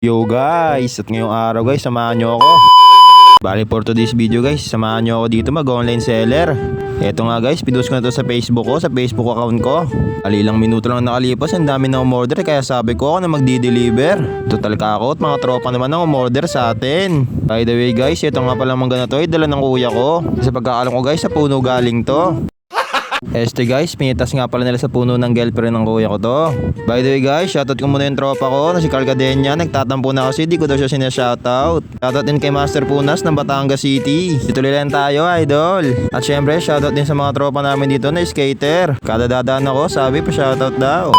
Yo guys, at ngayong araw guys, samahan nyo ako. Bali for today's video guys, samahan nyo ako dito mag-online seller. Eto nga guys, pinost ko na to sa Facebook ko, sa Facebook account ko. Ilang minuto lang nakalipas, ang dami na umorder, kaya sabi ko ako na magdi-deliver. Total kakot, mga tropa naman ang umorder sa atin. By the way guys, eto nga pala mangga na to, dala ng kuya ko. Sa pagkakalam ko guys, sa puno galing to. Guys, pinitas nga pala nila sa puno ng girlfriend ng kuya ko to. By the way guys, shoutout ko muna yung tropa ko na si Carl Cadena. Nagtatampo na kasi di ko daw siya sinashoutout. Shoutout din kay Master Punas ng Batangas City. Tuloy lang tayo idol. At syempre shoutout din sa mga tropa namin dito na skater. Kada dadaan ako sabi pa shoutout daw.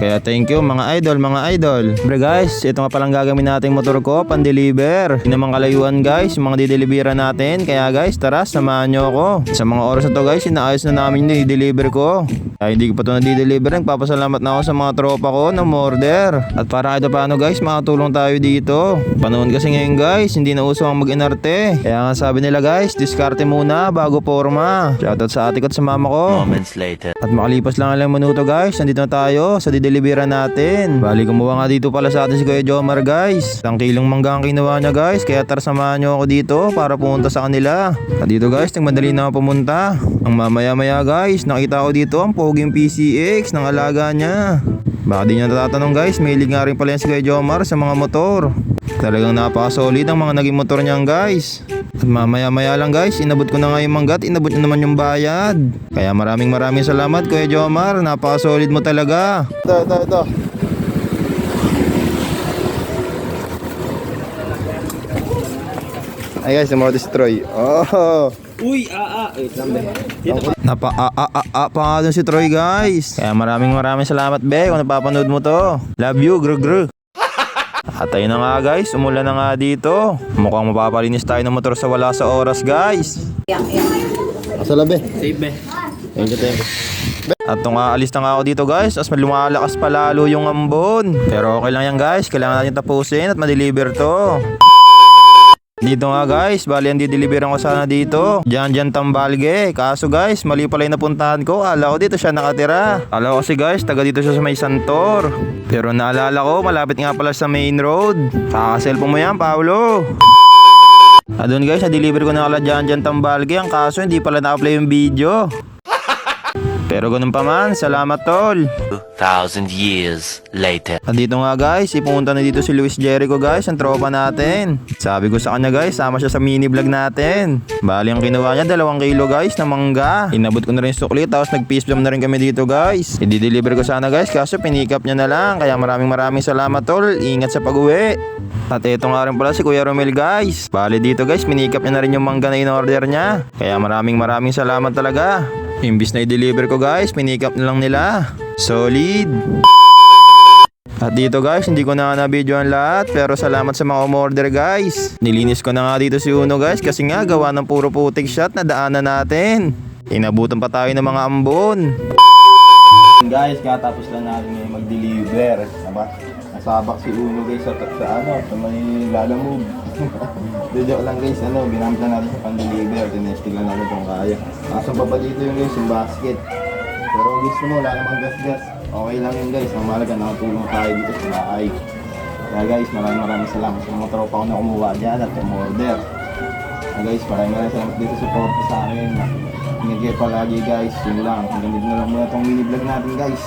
Kaya thank you mga idol, mga idol. Siyempre guys, ito nga palang gagawin nating motor ko, pan-deliver. Hindi naman kalayuan guys, yung mga dideliveran natin. Kaya guys, tara, samahan nyo ako. Sa mga oras na to guys, inaayos na namin yung dideliver ko. Kaya hindi ko pa ito na-deliver, nagpapasalamat na ako sa mga tropa ko na umorder. At para kahit paano guys, makatulong tayo dito. Panahon kasi ngayon guys, hindi na uso ang mag-inarte. Kaya nga sabi nila guys, diskarte muna bago forma. Shoutout sa ate ko at sa mama ko. Moments later. At makalipas lang alang minuto guys, nandito na tayo sa dideliveran natin. Bali kumuha nga dito pala sa atin si Kuya Jomar guys. 1 kilong mangga ang kinuha niya guys, kaya tara samahan nyo ako dito para pumunta sa kanila. At dito guys, nagmadali na ako pumunta. Ang mamaya-maya guys, nakita ko dito ang poging PCX ng alaga niya. Baka di nyo natatanong guys, mahilig nga rin pala yan si Kuya Jomar sa mga motor. Talagang napaka-solid ang mga naging motor niyan guys. At mamaya-maya lang guys, inabot ko na nga yung manggat, inabot na naman yung bayad. Kaya maraming salamat Kuya Jomar, napaka-solid mo talaga. Ito. Ay guys, namorder si Troy. Oh. Uy, wait lang be. Pa nga dun si Troy guys. Kaya maraming salamat be kung napapanood mo to. Love you, gru. At ayun na nga guys, umulan na nga dito. Mukhang mapapalinis tayo ng motor sa wala sa oras guys. Asa labi? Save be. Thank you. At nung aalis na nga ako dito guys, as lumalakas pa lalo yung ambon. Pero okay lang yan guys, kailangan natin tapusin at ma-deliver to. Dito nga guys, bali ang dideliveran ko sana dito. Diyan Tambalge. Kaso guys, mali pala yung napuntahan ko. Ala ko dito siya nakatira. Ala ko kasi guys, taga dito siya sa may Santor. Pero naalala ko, malapit nga pala sa main road. Kaka-cellphone mo yan, Paolo. Doon guys, na-deliver ko na kala diyan Tambalge. Ang kaso hindi pala na-apply yung video. Pero ganun pa man, salamat tol. 2,000 years later. At dito nga guys, ipunta na dito si Luis Jericho guys, ang tropa natin. Sabi ko sa kanya guys, sama siya sa mini vlog natin. Bali ang kinuha niya 2 kilo guys na mangga. Inabot ko na rin sukli, tapos nag-peace plum na rin kami dito guys. I-deliver ko sana guys, kaso pinikap niya na lang. Kaya maraming salamat tol, ingat sa pag-uwi. At ito nga rin pala si Kuya Romel guys. Bali dito guys, pinikap niya na rin yung mangga na in-order niya. Kaya maraming salamat talaga. Imbis na i-deliver ko guys, pinikap na lang nila. Solid. At dito guys, hindi ko na na-video ang lahat, pero salamat sa mga umorder guys. Nilinis ko na nga dito si Uno guys, kasi nga gawa ng puro putik shot na daanan natin. Inabutan pa tayo ng mga ambon. Guys, katapos lang natin ngayon mag-deliver. Nasabak si Uno guys sa may lalamove. Joke lang guys, ginamit na natin sa pan-deliver. Tinesting lang natin kung kaya. Kaso pa dito yung guys, yung basket. Pero gusto mo, wala namang gas-gas. Okay lang yun guys, ang mahalaga nakatulong tayo dito sa bahay. Kaya guys, maraming salamat sa mga tropa ko na kumuha dyan at umorder. Kaya guys, maraming salamat dito sa support sa akin. Ingat kayo palagi guys, yun lang. Hanggang dito na lang muna itong mini vlog natin guys.